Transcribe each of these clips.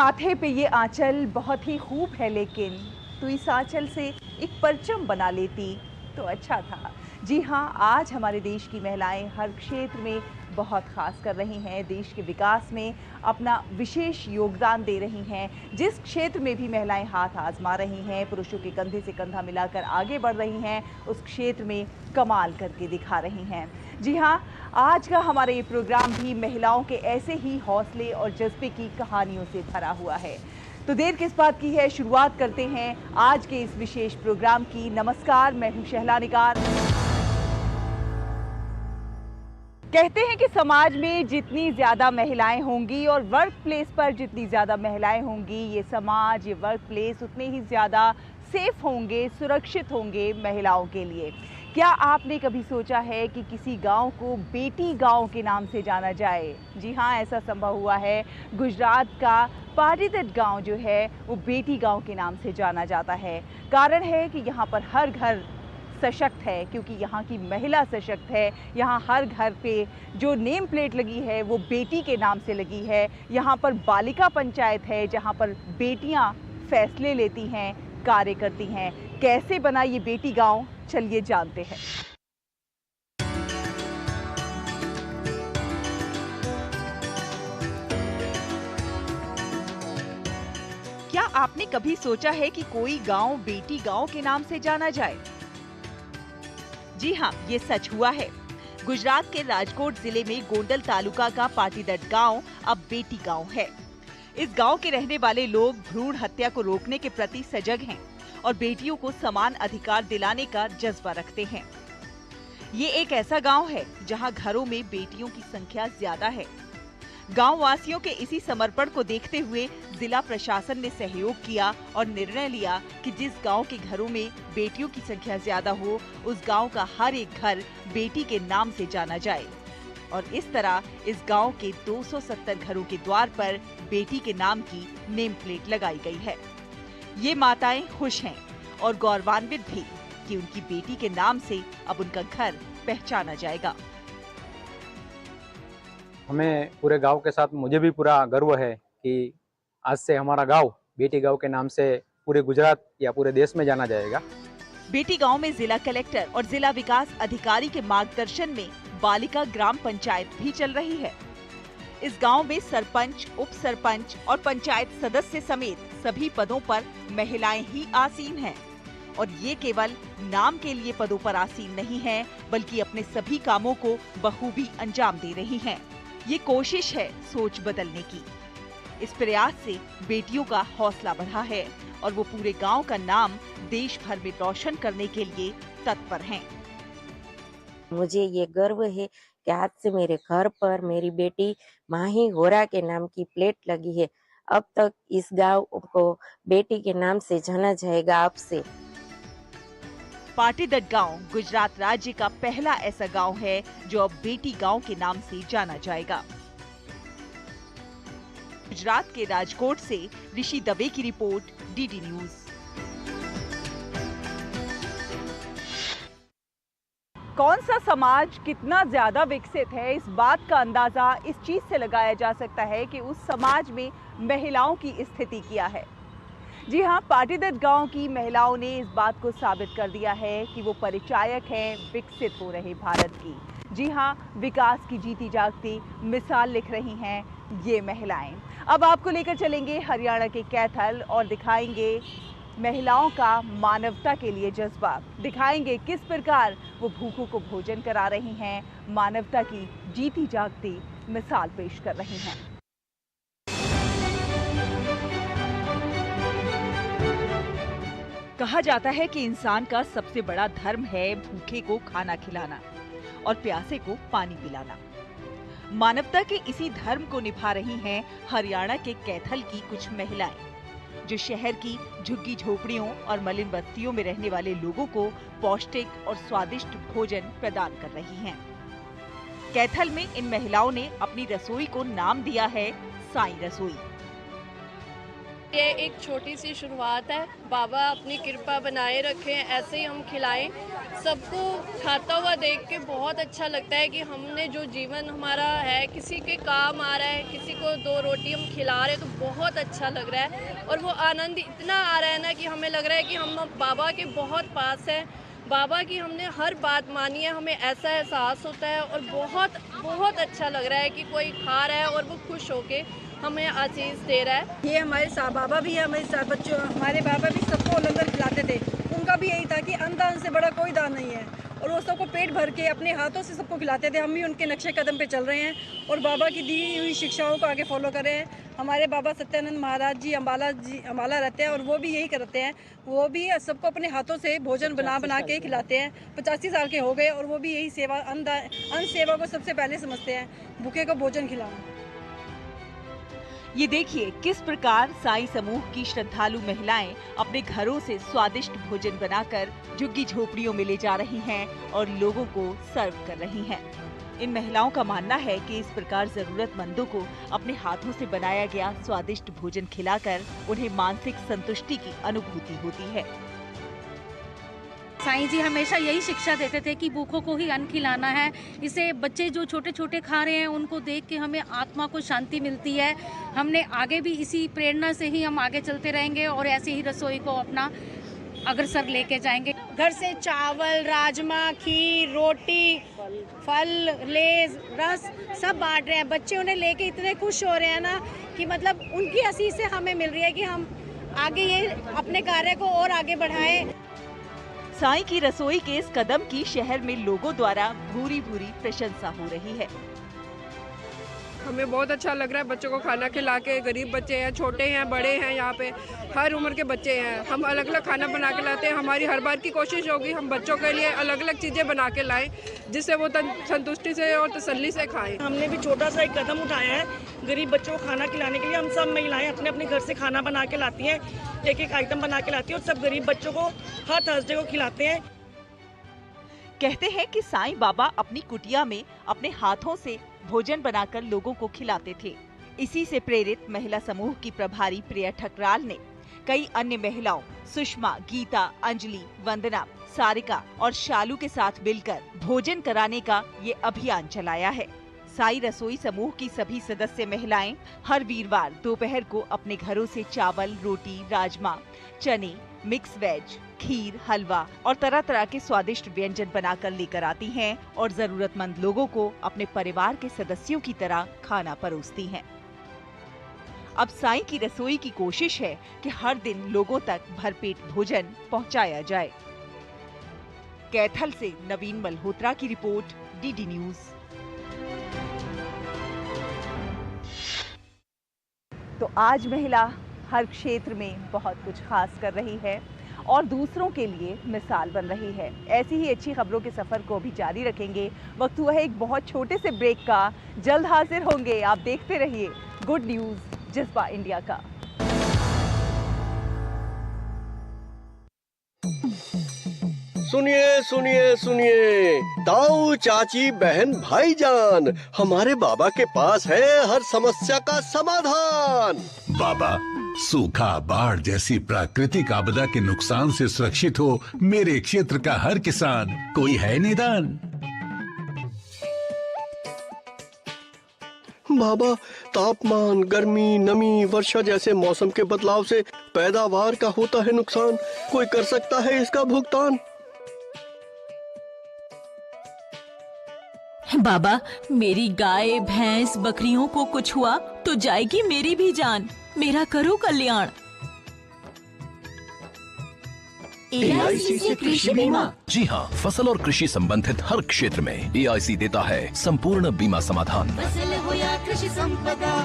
माथे पे ये आंचल बहुत ही खूब है, लेकिन तू इस आंचल से एक परचम बना लेती तो अच्छा था। जी हाँ, आज हमारे देश की महिलाएं हर क्षेत्र में बहुत खास कर रही हैं, देश के विकास में अपना विशेष योगदान दे रही हैं। जिस क्षेत्र में भी महिलाएं हाथ आजमा रही हैं, पुरुषों के कंधे से कंधा मिलाकर आगे बढ़ रही हैं, उस क्षेत्र में कमाल करके दिखा रही हैं। जी हाँ, आज का हमारा ये प्रोग्राम भी महिलाओं के ऐसे ही हौसले और जज्बे की कहानियों से भरा हुआ है। तो देर किस बात की है, शुरुआत करते हैं आज के इस विशेष प्रोग्राम की। नमस्कार, मैं हूं शहला निगार। कहते हैं कि समाज में जितनी ज़्यादा महिलाएं होंगी और वर्क प्लेस पर जितनी ज़्यादा महिलाएं होंगी, ये समाज, ये वर्क प्लेस उतने ही ज़्यादा सेफ होंगे, सुरक्षित होंगे महिलाओं के लिए। क्या आपने कभी सोचा है कि किसी गांव को बेटी गांव के नाम से जाना जाए? जी हाँ, ऐसा संभव हुआ है। गुजरात का पाटीदट गांव जो है वो बेटी गांव के नाम से जाना जाता है। कारण है कि यहाँ पर हर घर सशक्त है, क्योंकि यहाँ की महिला सशक्त है। यहाँ हर घर पे जो नेम प्लेट लगी है वो बेटी के नाम से लगी है। यहाँ पर बालिका पंचायत है, जहाँ पर बेटियाँ फैसले लेती हैं, कार्य करती हैं। कैसे बना ये बेटी गांव, चलिए जानते हैं। क्या आपने कभी सोचा है कि कोई गांव बेटी गांव के नाम से जाना जाए? जी हाँ, ये सच हुआ है। गुजरात के राजकोट जिले में गोंडल तालुका का पाटीदट गांव अब बेटी गांव है। इस गांव के रहने वाले लोग भ्रूण हत्या को रोकने के प्रति सजग हैं और बेटियों को समान अधिकार दिलाने का जज्बा रखते हैं। ये एक ऐसा गांव है जहां घरों में बेटियों की संख्या ज्यादा है। गांव वासियों के इसी समर्पण को देखते हुए जिला प्रशासन ने सहयोग किया और निर्णय लिया कि जिस गांव के घरों में बेटियों की संख्या ज्यादा हो, उस गांव का हर एक घर बेटी के नाम से जाना जाए। और इस तरह इस गांव के 270 घरों के द्वार पर बेटी के नाम की नेम प्लेट लगाई गई है। ये माताएं खुश हैं और गौरवान्वित भी कि उनकी बेटी के नाम से अब उनका घर पहचाना जाएगा। हमें पूरे गांव के साथ मुझे भी पूरा गर्व है कि आज से हमारा गांव बेटी गांव के नाम से पूरे गुजरात या पूरे देश में जाना जाएगा। बेटी गांव में जिला कलेक्टर और जिला विकास अधिकारी के मार्गदर्शन में बालिका ग्राम पंचायत भी चल रही है। इस गांव में सरपंच, उप सरपंच और पंचायत सदस्य समेत सभी पदों पर महिलाएं ही आसीन हैं। और ये केवल नाम के लिए पदों पर आसीन नहीं है, बल्कि अपने सभी कामों को बखूबी अंजाम दे रही हैं। ये कोशिश है सोच बदलने की। इस प्रयास से बेटियों का हौसला बढ़ा है और वो पूरे गांव का नाम देश भर में रोशन करने के लिए तत्पर हैं। मुझे ये गर्व है कि आज से मेरे घर पर मेरी बेटी माही होरा के नाम की प्लेट लगी है। अब तक इस गांव को बेटी के नाम से जाना जाएगा। आपसे पाटीदट गांव गुजरात राज्य का पहला ऐसा गांव है जो अब बेटी गांव के नाम से जाना जाएगा। गुजरात के राजकोट से ऋषि दवे की रिपोर्ट, डीडी न्यूज। कौन सा समाज कितना ज्यादा विकसित है, इस बात का अंदाजा इस चीज से लगाया जा सकता है कि उस समाज में महिलाओं की स्थिति क्या है। जी हाँ, पाटीदट गांव की महिलाओं ने इस बात को साबित कर दिया है कि वो परिचायक हैं विकसित हो रहे भारत की। जी हाँ, विकास की जीती जागती मिसाल लिख रही हैं ये महिलाएं। अब आपको लेकर चलेंगे हरियाणा के कैथल और दिखाएंगे महिलाओं का मानवता के लिए जज्बा। दिखाएंगे किस प्रकार वो भूखों को भोजन करा रही हैं, मानवता की जीती जागती मिसाल पेश कर रही हैं। कहा जाता है कि इंसान का सबसे बड़ा धर्म है भूखे को खाना खिलाना और प्यासे को पानी पिलाना। मानवता के इसी धर्म को निभा रही हैं हरियाणा के कैथल की कुछ महिलाएं, जो शहर की झुग्गी झोपड़ियों और मलिन बस्तियों में रहने वाले लोगों को पौष्टिक और स्वादिष्ट भोजन प्रदान कर रही हैं। कैथल में इन महिलाओं ने अपनी रसोई को नाम दिया है साईं रसोई। ये एक छोटी सी शुरुआत है। बाबा अपनी कृपा बनाए रखें, ऐसे ही हम खिलाएं। सबको खाता हुआ देख के बहुत अच्छा लगता है कि हमने जो जीवन हमारा है किसी के काम आ रहा है, किसी को 2 रोटी हम खिला रहे हैं, तो बहुत अच्छा लग रहा है। और वो आनंद इतना आ रहा है ना कि हमें लग रहा है कि हम बाबा के बहुत पास हैं। बाबा की हमने हर बात मानी है, हमें ऐसा एहसास होता है और बहुत बहुत अच्छा लग रहा है कि कोई खा रहा है और वो खुश होके हमें आशीष दे रहा है। ये हमारे साथ बाबा भी है, हमारे साथ बच्चों, हमारे बाबा भी सबको लंगर खिलाते थे। उनका भी यही था कि अन्न दान से बड़ा कोई दान नहीं है, और वो सबको पेट भर के अपने हाथों से सबको खिलाते थे। हम भी उनके नक्शे कदम पे चल रहे हैं और बाबा की दी हुई शिक्षाओं को आगे फॉलो कर रहे हैं। हमारे बाबा सत्यानंद महाराज जी अम्बाला रहते हैं और वो भी यही करते हैं। वो भी सबको अपने हाथों से भोजन बना के खिलाते हैं। 85 साल के हो गए और वो भी यही सेवा, अन्न सेवा को सबसे पहले समझते हैं, भूखे को भोजन खिलाना। ये देखिए किस प्रकार साईं समूह की श्रद्धालु महिलाएं अपने घरों से स्वादिष्ट भोजन बनाकर झुग्गी झोपड़ियों में ले जा रही हैं और लोगों को सर्व कर रही हैं। इन महिलाओं का मानना है कि इस प्रकार जरूरतमंदों को अपने हाथों से बनाया गया स्वादिष्ट भोजन खिलाकर उन्हें मानसिक संतुष्टि की अनुभूति होती है। साईं जी हमेशा यही शिक्षा देते थे कि भूखों को ही अन्न खिलाना है। इसे बच्चे जो छोटे छोटे खा रहे हैं उनको देख के हमें आत्मा को शांति मिलती है। हमने आगे भी इसी प्रेरणा से ही हम आगे चलते रहेंगे और ऐसे ही रसोई को अपना अग्रसर लेके जाएंगे। घर से चावल, राजमा, खीर, रोटी, फल, लेज, रस सब बांट रहे हैं। बच्चे उन्हें लेके इतने खुश हो रहे हैं ना कि मतलब उनकी आशीष से हमें मिल रही है कि हम आगे ये अपने कार्य को और आगे बढ़ाएं। साईं की रसोई के इस कदम की शहर में लोगों द्वारा भूरी भूरी प्रशंसा हो रही है। हमें बहुत अच्छा लग रहा है बच्चों को खाना खिला के। गरीब बच्चे हैं, छोटे हैं, बड़े हैं, यहाँ पे हर उम्र के बच्चे हैं। हम अलग अलग खाना बना के लाते हैं। हमारी हर बार की कोशिश होगी हम बच्चों के लिए अलग अलग चीज़ें बना के लाएं जिससे वो संतुष्टि से और तसल्ली से खाएं। हमने भी छोटा सा एक कदम उठाया है गरीब बच्चों को खाना खिलाने के लिए। हम सब महिलाएं अपने अपने घर से खाना बना के लाती हैं, एक एक आइटम बना के लाती हैं और सब गरीब बच्चों को हर थर्सडे को खिलाते हैं। कहते हैं कि साईं बाबा अपनी कुटिया में अपने हाथों से भोजन बनाकर लोगों को खिलाते थे। इसी से प्रेरित महिला समूह की प्रभारी प्रिया ठकराल ने कई अन्य महिलाओं सुषमा, गीता, अंजलि, वंदना, सारिका और शालू के साथ मिलकर भोजन कराने का ये अभियान चलाया है। साईं रसोई समूह की सभी सदस्य महिलाएं हर वीरवार दोपहर को अपने घरों से चावल, रोटी, राजमा, चने, मिक्स वेज, खीर, हलवा और तरह तरह के स्वादिष्ट व्यंजन बनाकर लेकर आती हैं और जरूरतमंद लोगों को अपने परिवार के सदस्यों की तरह खाना परोसती हैं। अब साईं की रसोई की कोशिश है कि हर दिन लोगों तक भरपेट भोजन पहुंचाया जाए। कैथल से नवीन मल्होत्रा की रिपोर्ट, डीडी न्यूज। तो आज महिला हर क्षेत्र में बहुत कुछ खास कर रही है और दूसरों के लिए मिसाल बन रही है। ऐसी ही अच्छी खबरों के सफर को अभी जारी रखेंगे। वक्त हुआ है एक बहुत छोटे से ब्रेक का। जल्द हाजिर होंगे। आप देखते रहिए गुड न्यूज, जज्बा इंडिया का। सुनिए सुनिए सुनिए, ताऊ, चाची, बहन, भाईजान, हमारे बाबा के पास है हर समस्या का समाधान। बाबा, सूखा, बाढ़ जैसी प्राकृतिक आपदा के नुकसान से सुरक्षित हो मेरे क्षेत्र का हर किसान। कोई है निदान? बाबा, तापमान, गर्मी, नमी, वर्षा जैसे मौसम के बदलाव से पैदावार का होता है नुकसान। कोई कर सकता है इसका भुगतान? बाबा, मेरी गाय, भैंस, बकरियों को कुछ हुआ तो जाएगी मेरी भी जान। मेरा करो कल्याण। AIC से कृषि बीमा। जी हाँ, फसल और कृषि संबंधित हर क्षेत्र में AIC देता है संपूर्ण बीमा समाधान। फसल हो या कृषि संपदा,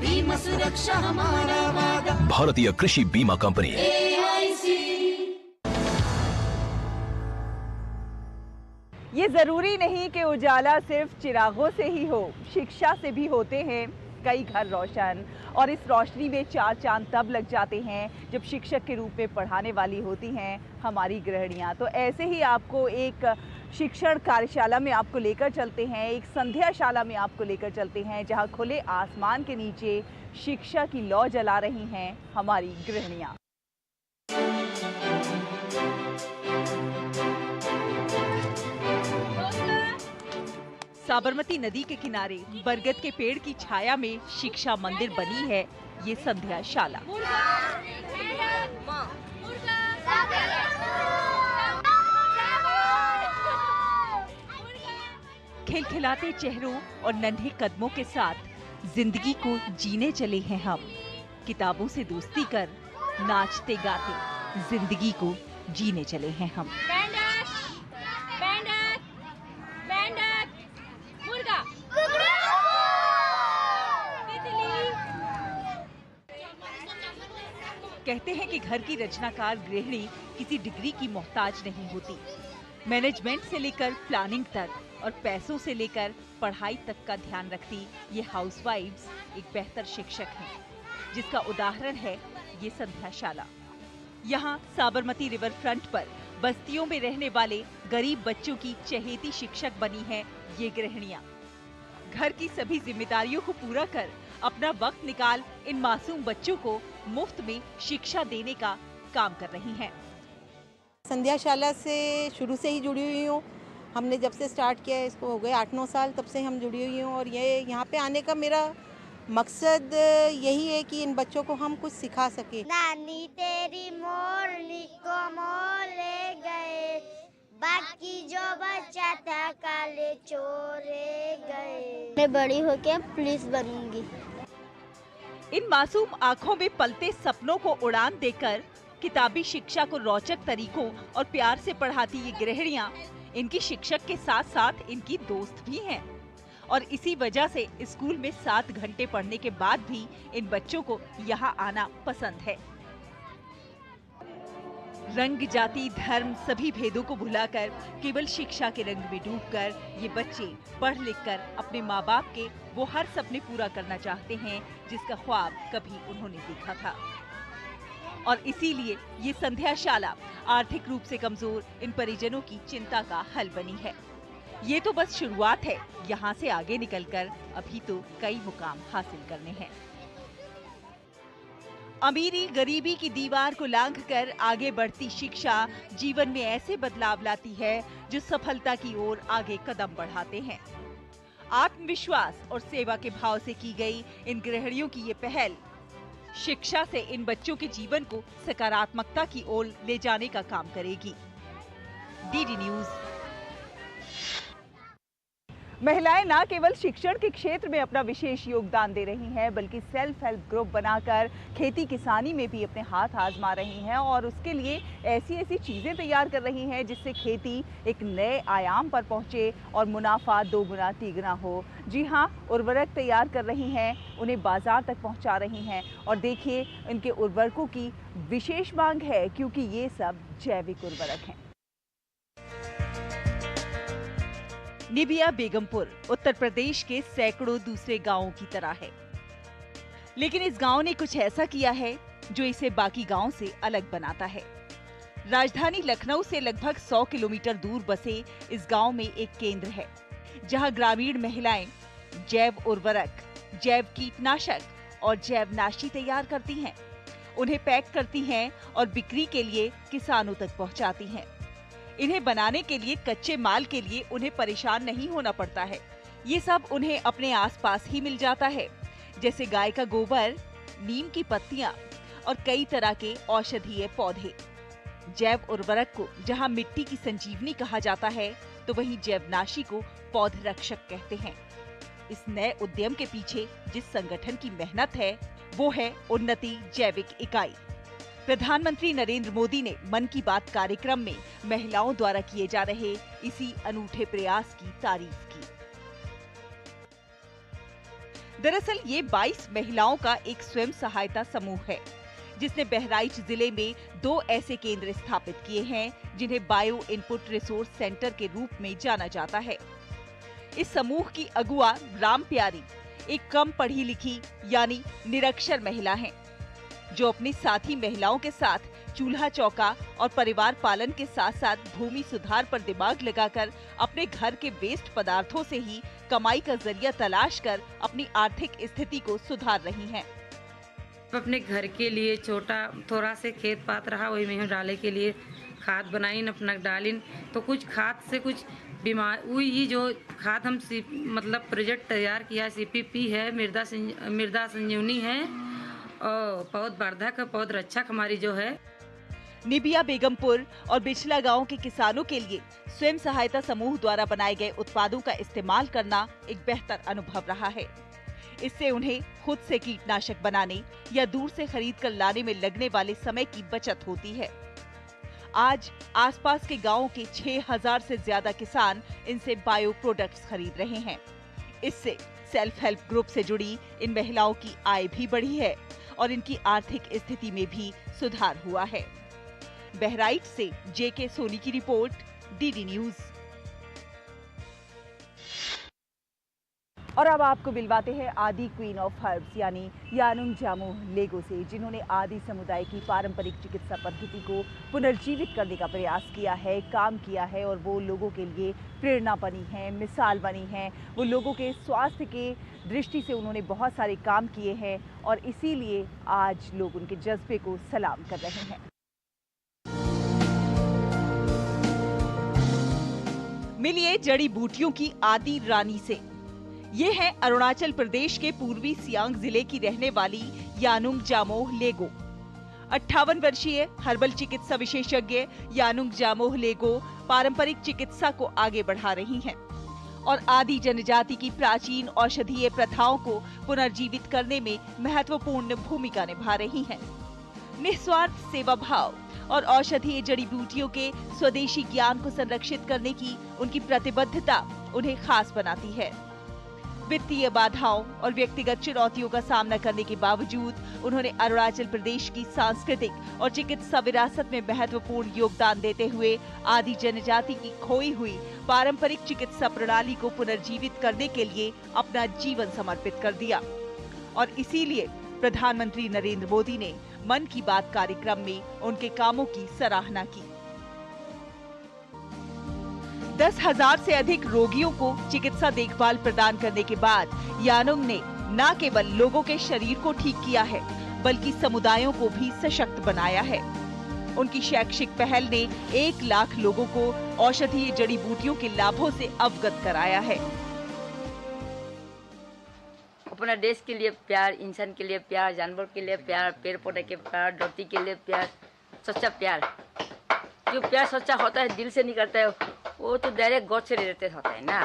बीमा सुरक्षा हमारा वादा। भारतीय कृषि बीमा कंपनी। AIC। ये जरूरी नहीं कि उजाला सिर्फ चिरागों से ही हो, शिक्षा से भी होते हैं कई घर रोशन। और इस रोशनी में 4 चांद तब लग जाते हैं जब शिक्षक के रूप में पढ़ाने वाली होती हैं हमारी गृहिणियाँ। तो ऐसे ही आपको एक शिक्षण कार्यशाला में आपको लेकर चलते हैं, एक संध्याशाला में आपको लेकर चलते हैं, जहां खुले आसमान के नीचे शिक्षा की लौ जला रही हैं हमारी गृहिणियां। साबरमती नदी के किनारे बरगद के पेड़ की छाया में शिक्षा मंदिर बनी है ये संध्याशाला। खिलखिलाते चेहरों और नन्हे कदमों के साथ जिंदगी को जीने चले हैं हम। किताबों से दोस्ती कर नाचते गाते जिंदगी को जीने चले हैं हम। कहते हैं कि घर की रचनाकार गृहिणी किसी डिग्री की मोहताज नहीं होती। मैनेजमेंट से लेकर प्लानिंग तक और पैसों से लेकर पढ़ाई तक का ध्यान रखती ये हाउसवाइफ्स एक बेहतर शिक्षक हैं, जिसका उदाहरण है ये संध्याशाला। यहाँ साबरमती रिवर फ्रंट पर बस्तियों में रहने वाले गरीब बच्चों की चहेती शिक्षक बनी हैं ये गृहिणियाँ। घर की सभी जिम्मेदारियों को पूरा कर अपना वक्त निकाल इन मासूम बच्चों को मुफ्त में शिक्षा देने का काम कर रही हैं। संध्याशाला से शुरू से ही जुड़ी हुई हूँ। हमने जब से स्टार्ट किया है, इसको हो गए 8-9 साल, तब से हम जुड़ी हुई हूँ। और ये यहाँ पे आने का मेरा मकसद यही है कि इन बच्चों को हम कुछ सिखा सके। नानी तेरी मोरनी को मोर ले गए, बाकी जो बच्चा था काले चोरे गए। मैं बड़ी होके पुलिस बनूंगी। इन मासूम आंखों में पलते सपनों को उड़ान देकर किताबी शिक्षा को रोचक तरीकों और प्यार से पढ़ाती ये गृहिणियां इनकी शिक्षक के साथ साथ इनकी दोस्त भी हैं। और इसी वजह से स्कूल में 7 घंटे पढ़ने के बाद भी इन बच्चों को यहाँ आना पसंद है। रंग, जाति, धर्म सभी भेदों को भुलाकर केवल शिक्षा के रंग में डूबकर ये बच्चे पढ़ लिखकर अपने माँ बाप के वो हर सपने पूरा करना चाहते हैं जिसका ख्वाब कभी उन्होंने देखा था। और इसीलिए ये संध्याशाला आर्थिक रूप से कमजोर इन परिजनों की चिंता का हल बनी है। ये तो बस शुरुआत है, यहाँ से आगे निकलकर अभी तो कई मुकाम हासिल करने हैं। अमीरी गरीबी की दीवार को लांघकर आगे बढ़ती शिक्षा जीवन में ऐसे बदलाव लाती है जो सफलता की ओर आगे कदम बढ़ाते हैं। आत्मविश्वास और सेवा के भाव से की गई इन गृहिणियों की ये पहल शिक्षा से इन बच्चों के जीवन को सकारात्मकता की ओर ले जाने का काम करेगी। DD news. महिलाएं न केवल शिक्षण के क्षेत्र में अपना विशेष योगदान दे रही हैं, बल्कि सेल्फ हेल्प ग्रुप बनाकर खेती किसानी में भी अपने हाथ आजमा रही हैं और उसके लिए ऐसी ऐसी चीज़ें तैयार कर रही हैं जिससे खेती एक नए आयाम पर पहुंचे और मुनाफा 2 गुना 3 गुना हो। जी हाँ, उर्वरक तैयार कर रही हैं, उन्हें बाजार तक पहुंचा रही हैं और देखिए इनके उर्वरकों की विशेष मांग है क्योंकि ये सब जैविक उर्वरक हैं। निबिया बेगमपुर उत्तर प्रदेश के सैकड़ों दूसरे गांवों की तरह है, लेकिन इस गांव ने कुछ ऐसा किया है जो इसे बाकी गांवों से अलग बनाता है। राजधानी लखनऊ से लगभग 100 किलोमीटर दूर बसे इस गांव में एक केंद्र है जहां ग्रामीण महिलाएं जैव उर्वरक, जैव कीटनाशक और जैवनाशी तैयार करती हैं, उन्हें पैक करती हैं और बिक्री के लिए किसानों तक पहुंचाती हैं। इन्हें बनाने के लिए कच्चे माल के लिए उन्हें परेशान नहीं होना पड़ता है। ये सब उन्हें अपने आसपास ही मिल जाता है, जैसे गाय का गोबर, नीम की पत्तियां और कई तरह के औषधीय पौधे। जैव उर्वरक को जहां मिट्टी की संजीवनी कहा जाता है, तो वहीं जैवनाशी को पौध रक्षक कहते हैं। इस नए उद्यम के पीछे जिस संगठन की मेहनत है, वो है उन्नति जैविक इकाई। प्रधानमंत्री नरेंद्र मोदी ने मन की बात कार्यक्रम में महिलाओं द्वारा किए जा रहे इसी अनूठे प्रयास की तारीफ की। दरअसल ये 22 महिलाओं का एक स्वयं सहायता समूह है, जिसने बहराइच जिले में 2 ऐसे केंद्र स्थापित किए हैं जिन्हें बायो इनपुट रिसोर्स सेंटर के रूप में जाना जाता है। इस समूह की अगुआ राम प्यारी एक कम पढ़ी लिखी यानी निरक्षर महिला हैं, जो अपनी साथी महिलाओं के साथ चूल्हा चौका और परिवार पालन के साथ साथ भूमि सुधार पर दिमाग लगाकर अपने घर के वेस्ट पदार्थों से ही कमाई का जरिया तलाश कर अपनी आर्थिक स्थिति को सुधार रही हैं। अपने घर के लिए छोटा थोड़ा से खेत पात रहा वही में डाले के लिए खाद बनाई अपना डालिन, तो कुछ खाद से कुछ बीमार हुई। जो खाद हम मतलब प्रोजेक्ट तैयार किया CPP है, मृदा संजीवनी है और पौध वर्धक पौध रक्षक हमारी जो है। निबिया बेगमपुर और बिचला गांव के किसानों के लिए स्वयं सहायता समूह द्वारा बनाए गए उत्पादों का इस्तेमाल करना एक बेहतर अनुभव रहा है। इससे उन्हें खुद से कीटनाशक बनाने या दूर से खरीद कर लाने में लगने वाले समय की बचत होती है। आज आसपास के गांवों के 6000 से ज्यादा किसान इनसे बायो प्रोडक्ट्स खरीद रहे हैं। इससे सेल्फ हेल्प ग्रुप से जुड़ी इन महिलाओं की आय भी बढ़ी है और इनकी आर्थिक स्थिति में भी सुधार हुआ है। बहराइच से JK सोनी की रिपोर्ट, DD न्यूज। और अब आपको मिलवाते हैं आदि क्वीन ऑफ हर्ब्स यानी यानुंग जामोह लेगो से, जिन्होंने आदि समुदाय की पारंपरिक चिकित्सा पद्धति को पुनर्जीवित करने का प्रयास किया है, काम किया है और वो लोगों के लिए प्रेरणा बनी है, मिसाल बनी है। वो लोगों के स्वास्थ्य के दृष्टि से उन्होंने बहुत सारे काम किए हैं और इसीलिए आज लोग उनके जज्बे को सलाम कर रहे हैं। मिलिए जड़ी बूटियों की आदि रानी से। ये है अरुणाचल प्रदेश के पूर्वी सियांग जिले की रहने वाली यानुंग जामोह लेगो। 58 वर्षीय हर्बल चिकित्सा विशेषज्ञ यानुंग जामोह लेगो पारंपरिक चिकित्सा को आगे बढ़ा रही हैं और आदि जनजाति की प्राचीन औषधीय प्रथाओं को पुनर्जीवित करने में महत्वपूर्ण भूमिका निभा रही हैं। निस्वार्थ सेवा भाव और औषधीय जड़ी बूटियों के स्वदेशी ज्ञान को संरक्षित करने की उनकी प्रतिबद्धता उन्हें खास बनाती है। वित्तीय बाधाओं और व्यक्तिगत चुनौतियों का सामना करने के बावजूद उन्होंने अरुणाचल प्रदेश की सांस्कृतिक और चिकित्सा विरासत में महत्वपूर्ण योगदान देते हुए आदि जनजाति की खोई हुई पारंपरिक चिकित्सा प्रणाली को पुनर्जीवित करने के लिए अपना जीवन समर्पित कर दिया। और इसीलिए प्रधानमंत्री नरेंद्र मोदी ने मन की बात कार्यक्रम में उनके कामों की सराहना की। 10,000 से अधिक रोगियों को चिकित्सा देखभाल प्रदान करने के बाद यानुंग ने न केवल लोगों के शरीर को ठीक किया है बल्कि समुदायों को भी सशक्त बनाया है। उनकी शैक्षिक पहल ने 1 लाख लोगों को औषधीय जड़ी बूटियों के लाभों से अवगत कराया है। अपना देश के लिए प्यार, इंसान के लिए प्यार, जानवर के लिए प्यार, पेड़ पौधे के प्यार, धरती के लिए प्यार, सच्चा प्यार। जो प्यार सच्चा होता है, दिल से निकलता है, वो तो डायरेक्ट गॉड से रिलेटेड होता है ना।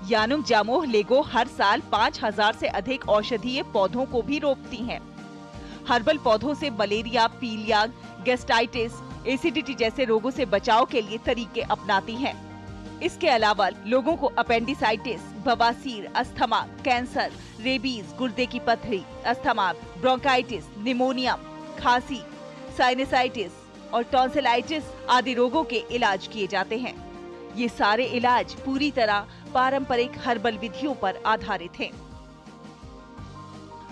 यानुंग जामोह लेगो हर साल 5000 से अधिक औषधीय पौधों को भी रोपती हैं। हर्बल पौधों से मलेरिया, पीलिया, गैस्ट्राइटिस, एसिडिटी जैसे रोगों से बचाव के लिए तरीके अपनाती हैं। इसके अलावा लोगों को अपेंडिसाइटिस, बवासीर, अस्थमा, कैंसर, रेबीज, गुर्दे की पथरी, अस्थमा, ब्रोंकाइटिस, निमोनिया, खांसी, साइनसाइटिस और टॉन्सिलाइटिस आदि रोगों के इलाज किए जाते हैं। ये सारे इलाज पूरी तरह पारंपरिक हर्बल विधियों पर आधारित हैं।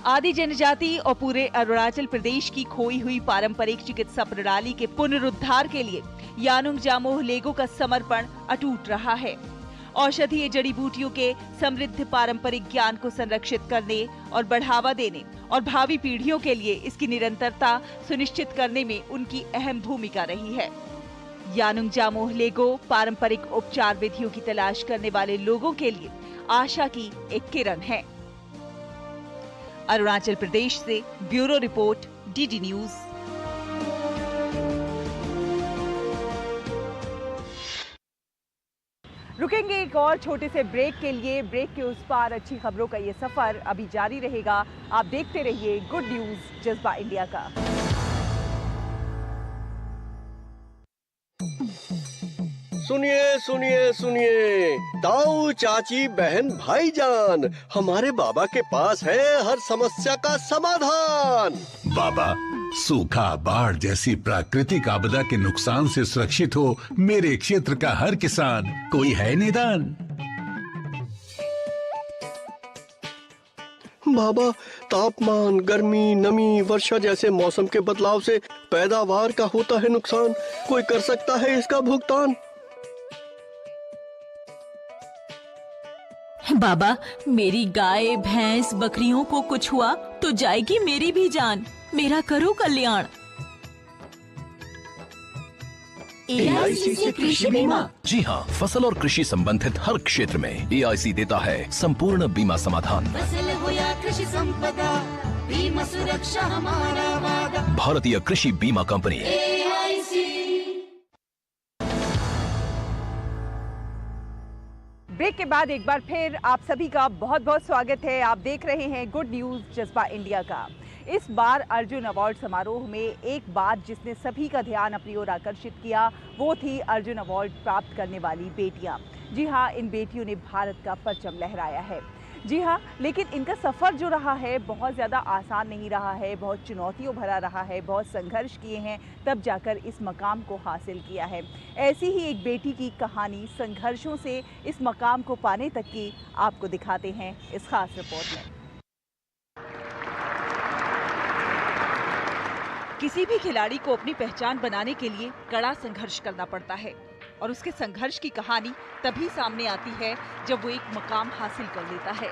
आदि जनजाति और पूरे अरुणाचल प्रदेश की खोई हुई पारंपरिक चिकित्सा प्रणाली के पुनरुद्धार के लिए यानुंग जामोह लेगो का समर्पण अटूट रहा है। औषधीय जड़ी बूटियों के समृद्ध पारंपरिक ज्ञान को संरक्षित करने और बढ़ावा देने और भावी पीढ़ियों के लिए इसकी निरंतरता सुनिश्चित करने में उनकी अहम भूमिका रही है। यानुंग जामोह लेगो पारंपरिक उपचार विधियों की तलाश करने वाले लोगों के लिए आशा की एक किरण है। अरुणाचल प्रदेश से ब्यूरो रिपोर्ट, DD न्यूज। रुकेंगे एक और छोटे से ब्रेक के लिए। ब्रेक के उस पार अच्छी खबरों का ये सफर अभी जारी रहेगा। आप देखते रहिए गुड न्यूज, जज्बा इंडिया का। सुनिए सुनिए सुनिए, ताऊ चाची बहन भाईजान, हमारे बाबा के पास है हर समस्या का समाधान। बाबा, सूखा, बाढ़ जैसी प्राकृतिक आपदा के नुकसान से सुरक्षित हो मेरे क्षेत्र का हर किसान। कोई है निदान? बाबा, तापमान, गर्मी, नमी, वर्षा जैसे मौसम के बदलाव से पैदावार का होता है नुकसान। कोई कर सकता है इसका भुगतान? बाबा, मेरी गाय, भैंस, बकरियों को कुछ हुआ तो जाएगी मेरी भी जान। मेरा करो कल्याण। AIC से कृषि बीमा। जी हाँ, फसल और कृषि संबंधित हर क्षेत्र में AIC देता है संपूर्ण बीमा समाधान। फसल हो या कृषि संपदा, बीमा सुरक्षा हमारा वादा। भारतीय कृषि बीमा कंपनी। AIC। ब्रेक के बाद एक बार फिर आप सभी का बहुत बहुत स्वागत है। आप देख रहे हैं गुड न्यूज जज्बा इंडिया का। इस बार अर्जुन अवार्ड समारोह में एक बात जिसने सभी का ध्यान अपनी ओर आकर्षित किया वो थी अर्जुन अवार्ड प्राप्त करने वाली बेटियां। जी हाँ, इन बेटियों ने भारत का परचम लहराया है। जी हाँ, लेकिन इनका सफ़र जो रहा है बहुत ज़्यादा आसान नहीं रहा है, बहुत चुनौतियों भरा रहा है, बहुत संघर्ष किए हैं तब जाकर इस मकाम को हासिल किया है। ऐसी ही एक बेटी की कहानी संघर्षों से इस मकाम को पाने तक की आपको दिखाते हैं इस खास रिपोर्ट में। किसी भी खिलाड़ी को अपनी पहचान बनाने के लिए कड़ा संघर्ष करना पड़ता है और उसके संघर्ष की कहानी तभी सामने आती है जब वो एक मकाम हासिल कर लेता है।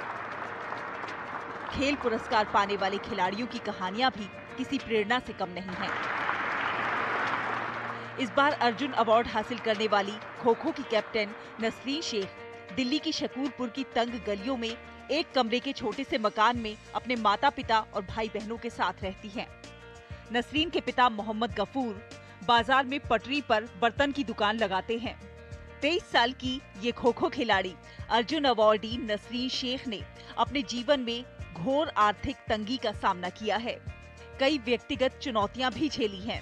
खेल पुरस्कार पाने वाले खिलाड़ियों की कहानियां भी किसी प्रेरणा से कम नहीं हैं। इस बार अर्जुन अवार्ड हासिल करने वाली खो-खो की कैप्टन नसरीन शेख दिल्ली की शकूरपुर की तंग गलियों में एक कमरे के छोटे से मकान में अपने माता पिता और भाई बहनों के साथ रहती हैं। नसरीन के पिता मोहम्मद गफूर बाजार में पटरी पर बर्तन की दुकान लगाते हैं। 23 साल की ये खो-खो खिलाड़ी अर्जुन अवार्डी नसरीन शेख ने अपने जीवन में घोर आर्थिक तंगी का सामना किया है। कई व्यक्तिगत चुनौतियां भी झेली हैं,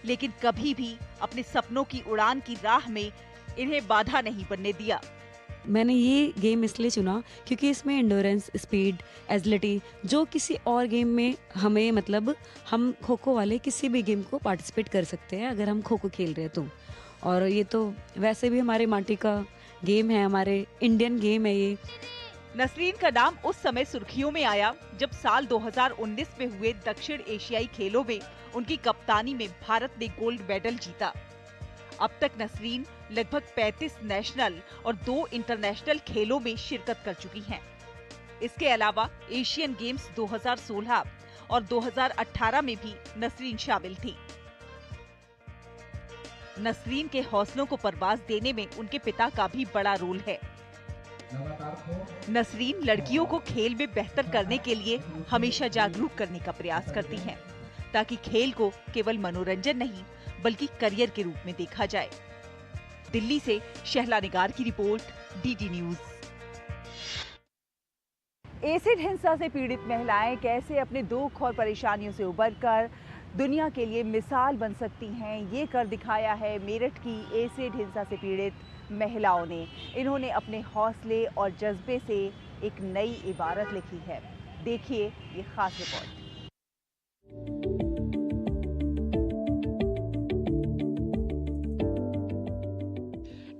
लेकिन कभी भी अपने सपनों की उड़ान की राह में इन्हें बाधा नहीं बनने दिया। मैंने ये गेम इसलिए चुना क्योंकि इसमें एंडोरेंस, स्पीड, एजिलिटी जो किसी और गेम में हमें मतलब हम खो खो वाले किसी भी गेम को पार्टिसिपेट कर सकते हैं अगर हम खो खो खेल रहे हैं तो। और ये तो वैसे भी हमारे माटी का गेम है, हमारे इंडियन गेम है ये। नसरीन का नाम उस समय सुर्खियों में आया जब साल 2019 में हुए दक्षिण एशियाई खेलों में उनकी कप्तानी में भारत ने गोल्ड मेडल जीता। अब तक नसरीन लगभग 35 नेशनल और 2 इंटरनेशनल खेलों में शिरकत कर चुकी हैं। इसके अलावा एशियन गेम्स 2016 और 2018 में भी नसरीन शामिल थी। नसरीन के हौसलों को परवाज देने में उनके पिता का भी बड़ा रोल है। नसरीन लड़कियों को खेल में बेहतर करने के लिए हमेशा जागरूक करने का प्रयास करती हैं, ताकि खेल को केवल मनोरंजन नहीं बल्कि करियर के रूप में देखा जाए। दिल्ली से शहला निगार की रिपोर्ट, DD न्यूज। एसिड हिंसा से पीड़ित महिलाएं कैसे अपने दुख और परेशानियों से उबरकर दुनिया के लिए मिसाल बन सकती हैं, ये कर दिखाया है मेरठ की एसिड हिंसा से पीड़ित महिलाओं ने। इन्होंने अपने हौसले और जज्बे से एक नई इबारत लिखी है। देखिए ये खास रिपोर्ट।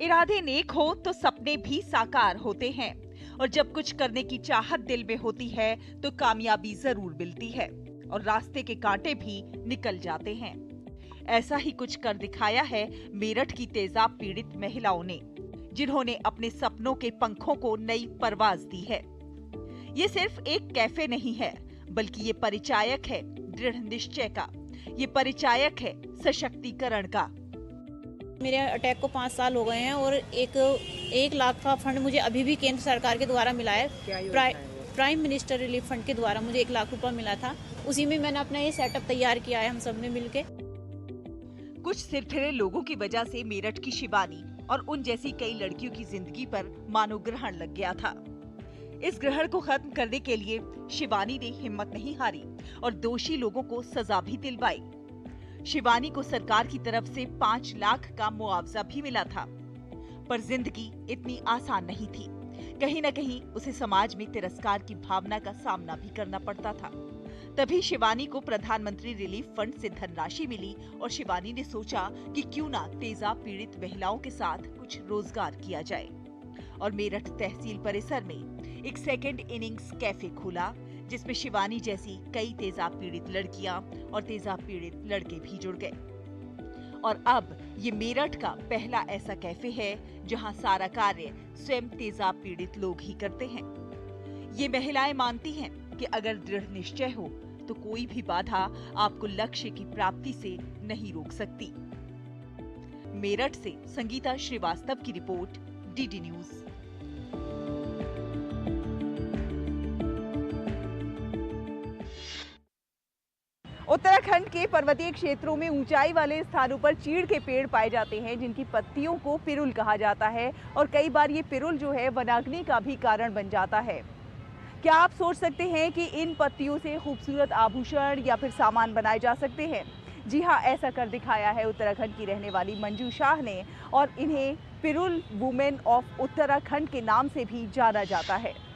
इरादे नेक हो तो सपने भी साकार होते हैं, और जब कुछ करने की चाहत दिल में होती है तो कामयाबी जरूर मिलती है और रास्ते के कांटे भी निकल जाते हैं। ऐसा ही कुछ कर दिखाया है मेरठ की तेजाब पीड़ित महिलाओं ने, जिन्होंने अपने सपनों के पंखों को नई परवाज दी है। ये सिर्फ एक कैफे नहीं है, बल्कि ये परिचायक है दृढ़ निश्चय का, ये परिचायक है सशक्तिकरण का। मेरे अटैक को 5 साल हो गए हैं और 1 लाख का फंड मुझे अभी भी केंद्र सरकार के द्वारा मिला है। प्राइम मिनिस्टर रिलीफ फंड के द्वारा मुझे 1 लाख रुपया मिला था। उसी में मैंने अपना ये सेटअप तैयार किया है हम सब ने मिलके। कुछ सिरफिरे लोगों की वजह से मेरठ की शिवानी और उन जैसी कई लड़कियों की जिंदगी पर मानो ग्रहण लग गया था। इस ग्रहण को खत्म करने के लिए शिवानी ने हिम्मत नहीं हारी और दोषी लोगों को सजा भी दिलवाई। शिवानी को सरकार की तरफ से 5 लाख का मुआवजा भी मिला था, पर जिंदगी इतनी आसान नहीं थी। कहीं न कहीं उसे समाज में तिरस्कार की भावना का सामना भी करना पड़ता था। तभी शिवानी को प्रधानमंत्री रिलीफ फंड से धनराशि मिली और शिवानी ने सोचा कि क्यों ना तेजाब पीड़ित महिलाओं के साथ कुछ रोजगार किया जाए, और मेरठ तहसील परिसर में एक सेकंड इनिंग्स कैफे खोला, जिसमें शिवानी जैसी कई तेजाब पीड़ित लड़कियां और तेजाब पीड़ित लड़के भी जुड़ गए। और अब ये मेरठ का पहला ऐसा कैफे है जहां सारा कार्य स्वयं तेजाब पीड़ित लोग ही करते हैं। ये महिलाएं मानती हैं कि अगर दृढ़ निश्चय हो तो कोई भी बाधा आपको लक्ष्य की प्राप्ति से नहीं रोक सकती। मेरठ से संगीता श्रीवास्तव की रिपोर्ट, डीडी न्यूज। उत्तराखंड के पर्वतीय क्षेत्रों में ऊंचाई वाले स्थानों पर चीड़ के पेड़ पाए जाते हैं, जिनकी पत्तियों को पिरुल कहा जाता है और कई बार ये पिरुल जो है वनाग्नि का भी कारण बन जाता है। क्या आप सोच सकते हैं कि इन पत्तियों से खूबसूरत आभूषण या फिर सामान बनाए जा सकते हैं? जी हाँ, ऐसा कर दिखाया है उत्तराखंड की रहने वाली मंजू शाह ने, और इन्हें पिरुल वुमेन ऑफ उत्तराखंड के नाम से भी जाना जाता है।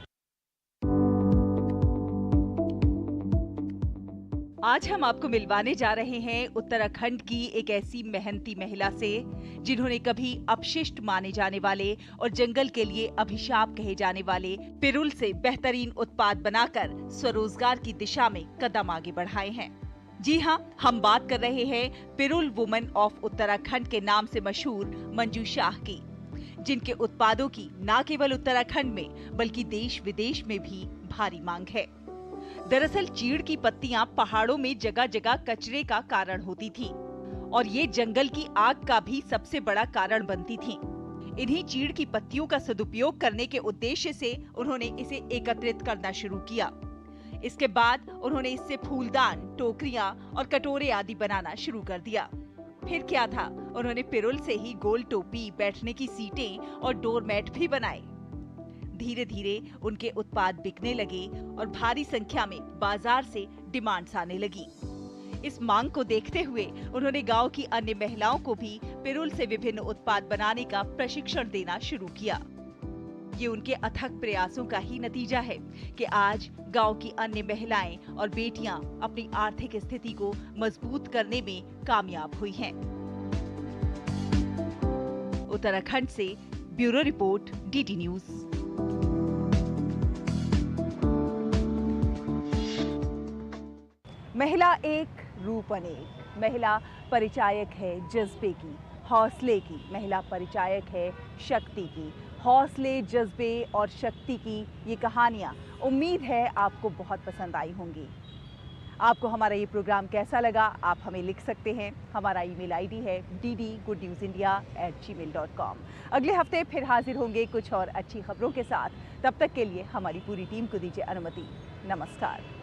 आज हम आपको मिलवाने जा रहे हैं उत्तराखंड की एक ऐसी मेहनती महिला से जिन्होंने कभी अपशिष्ट माने जाने वाले और जंगल के लिए अभिशाप कहे जाने वाले पिरुल से बेहतरीन उत्पाद बनाकर स्वरोजगार की दिशा में कदम आगे बढ़ाए हैं। जी हाँ, हम बात कर रहे हैं पिरुल वुमेन ऑफ उत्तराखंड के नाम से मशहूर मंजू शाह की, जिनके उत्पादों की न केवल उत्तराखंड में बल्कि देश विदेश में भी भारी मांग है। दरअसल चीड़ की पत्तियां पहाड़ों में जगह जगह कचरे का कारण होती थी और ये जंगल की आग का भी सबसे बड़ा कारण बनती थी। इन्हीं चीड़ की पत्तियों का सदुपयोग करने के उद्देश्य से उन्होंने इसे एकत्रित करना शुरू किया। इसके बाद उन्होंने इससे फूलदान, टोकरियां और कटोरे आदि बनाना शुरू कर दिया। फिर क्या था, उन्होंने पिरुल से ही गोल टोपी, बैठने की सीटें और डोरमैट भी बनाए। धीरे धीरे उनके उत्पाद बिकने लगे और भारी संख्या में बाजार से डिमांड्स आने लगी। इस मांग को देखते हुए उन्होंने गांव की अन्य महिलाओं को भी पिरुल से विभिन्न उत्पाद बनाने का प्रशिक्षण देना शुरू किया। ये उनके अथक प्रयासों का ही नतीजा है कि आज गांव की अन्य महिलाएं और बेटियां अपनी आर्थिक स्थिति को मजबूत करने में कामयाब हुई हैं। उत्तराखंड से ब्यूरो रिपोर्ट, डीडी न्यूज। महिला एक, रूप अनेक। महिला परिचायक है जज्बे की, हौसले की। महिला परिचायक है शक्ति की। हौसले, जज्बे और शक्ति की ये कहानियाँ उम्मीद है आपको बहुत पसंद आई होंगी। आपको हमारा ये प्रोग्राम कैसा लगा, आप हमें लिख सकते हैं। हमारा ईमेल आईडी है ddgoodnewsindia@gmail.com। अगले हफ्ते फिर हाजिर होंगे कुछ और अच्छी खबरों के साथ। तब तक के लिए हमारी पूरी टीम को दीजिए अनुमति। नमस्कार।